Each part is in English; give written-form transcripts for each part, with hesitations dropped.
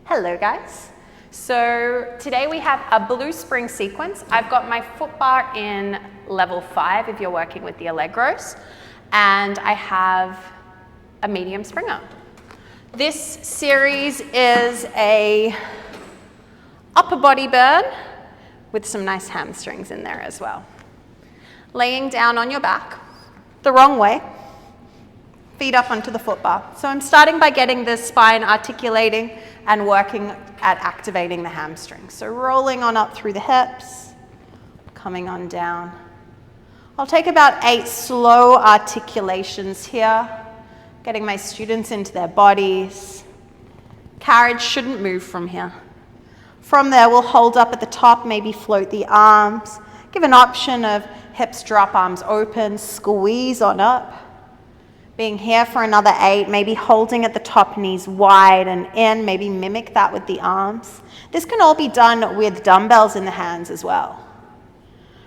Hello guys. So today we have a blue spring sequence. I've got my footbar in level 5 if you're working with the Allegros, and I have a medium springer. This series is a upper body burn with some nice hamstrings in there as well. Laying down on your back, the wrong way, feet up onto the footbar. So I'm starting by getting the spine articulating and working at activating the hamstrings. So rolling on up through the hips, coming on down. I'll take about 8 slow articulations here, getting my students into their bodies. Carriage shouldn't move from here. From there, we'll hold up at the top, maybe float the arms. Give an option of hips drop, arms open, squeeze on up. Being here for another 8, maybe holding at the top, knees wide and in, maybe mimic that with the arms. This can all be done with dumbbells in the hands as well.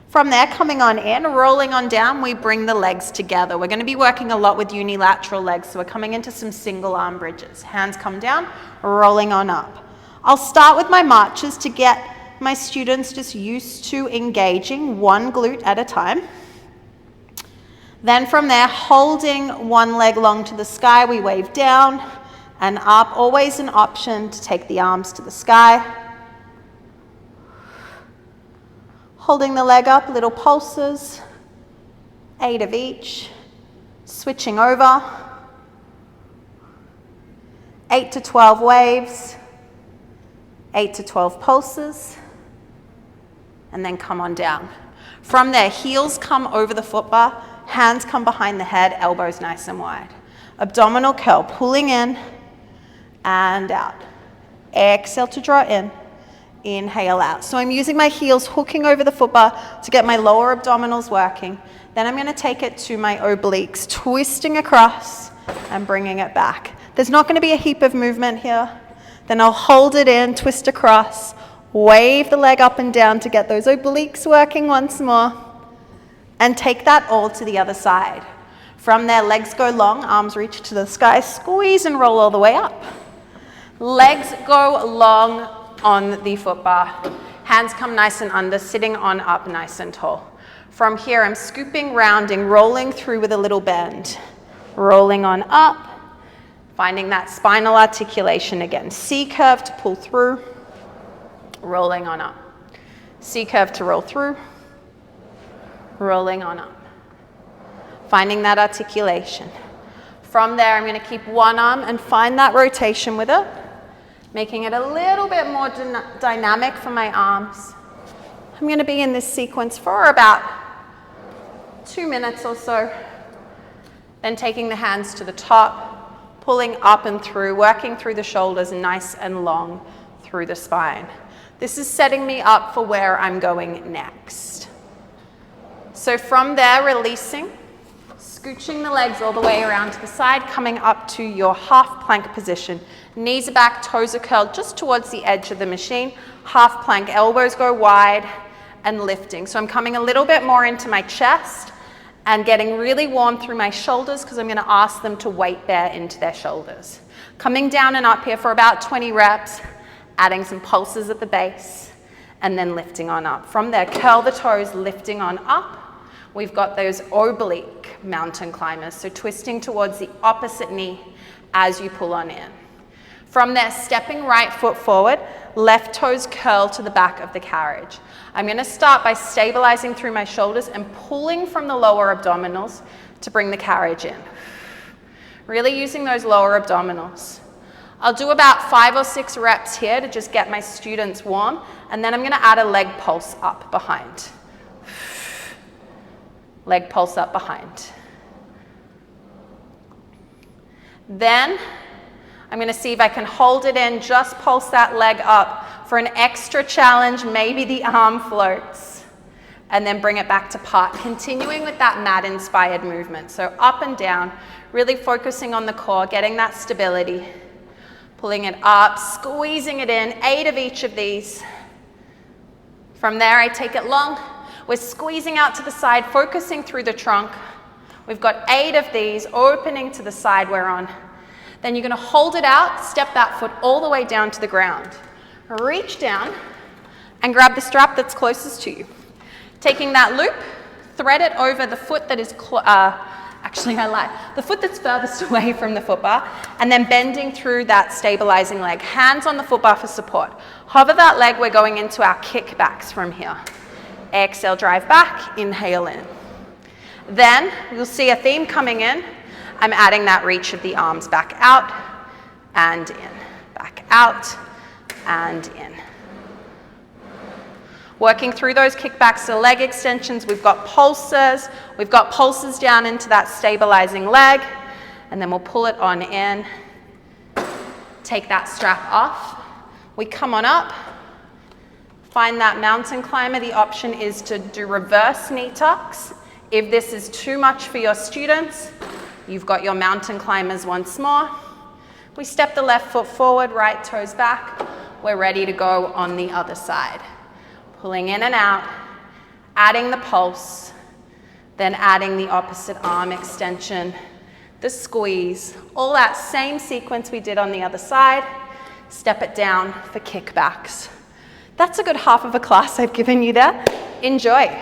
From there, coming on in, rolling on down, we bring the legs together. We're going to be working a lot with unilateral legs, so we're coming into some single arm bridges. Hands come down, rolling on up. I'll start with my marches to get my students just used to engaging one glute at a time. Then from there, holding one leg long to the sky, we wave down and up. Always an option to take the arms to the sky. Holding the leg up, little pulses, 8 of each. Switching over. 8 to 12 waves, 8 to 12 pulses, and then come on down. From there, heels come over the footbar. Hands come behind the head, elbows nice and wide. Abdominal curl, pulling in and out. Exhale to draw in, inhale out. So I'm using my heels hooking over the footbar to get my lower abdominals working. Then I'm going to take it to my obliques, twisting across and bringing it back. There's not going to be a heap of movement here. Then I'll hold it in, twist across, wave the leg up and down to get those obliques working once more. And take that all to the other side. From there, legs go long, arms reach to the sky, squeeze and roll all the way up. Legs go long on the footbar. Hands come nice and under, sitting on up nice and tall. From here, I'm scooping, rounding, rolling through with a little bend. Rolling on up, finding that spinal articulation again. C-curve to pull through, rolling on up. C-curve to roll through, rolling on up. Finding that articulation. From there, I'm going to keep one arm and find that rotation with it, making it a little bit more dynamic for my arms. I'm going to be in this sequence for about 2 minutes or so. Then taking the hands to the top, pulling up and through, working through the shoulders nice and long through the spine. This is setting me up for where I'm going next. So from there, releasing, scooching the legs all the way around to the side, coming up to your half plank position. Knees are back, toes are curled just towards the edge of the machine. Half plank, elbows go wide and lifting. So I'm coming a little bit more into my chest and getting really warm through my shoulders because I'm going to ask them to weight bear into their shoulders. Coming down and up here for about 20 reps, adding some pulses at the base, and then lifting on up. From there, curl the toes, lifting on up. We've got those oblique mountain climbers, so twisting towards the opposite knee as you pull on in. From there, stepping right foot forward, left toes curl to the back of the carriage. I'm going to start by stabilizing through my shoulders and pulling from the lower abdominals to bring the carriage in. Really using those lower abdominals. I'll do about 5 or 6 reps here to just get my students warm, and then I'm going to add a leg pulse up behind. Leg pulse up behind. Then I'm going to see if I can hold it in, just pulse that leg up for an extra challenge, maybe the arm floats, and then bring it back to part, continuing with that mat-inspired movement. So up and down, really focusing on the core, getting that stability, pulling it up, squeezing it in, 8 of each of these. From there, I take it long. We're squeezing out to the side, focusing through the trunk. We've got 8 of these, opening to the side we're on. Then you're going to hold it out, step that foot all the way down to the ground. Reach down and grab the strap that's closest to you. Taking that loop, thread it over the foot that is, actually I lied, the foot that's furthest away from the footbar, and then bending through that stabilizing leg. Hands on the footbar for support. Hover that leg, we're going into our kickbacks from here. Exhale, drive back, inhale in. Then you'll see a theme coming in. I'm adding that reach of the arms back out and in, back out and in. Working through those kickbacks to leg extensions, we've got pulses down into that stabilizing leg, and then we'll pull it on in, take that strap off. We come on up, find that mountain climber. The option is to do reverse knee tucks. If this is too much for your students, you've got your mountain climbers once more. We step the left foot forward, right toes back. We're ready to go on the other side. Pulling in and out, adding the pulse, then adding the opposite arm extension, the squeeze, all that same sequence we did on the other side. Step it down for kickbacks. That's a good half of a class I've given you there. Enjoy.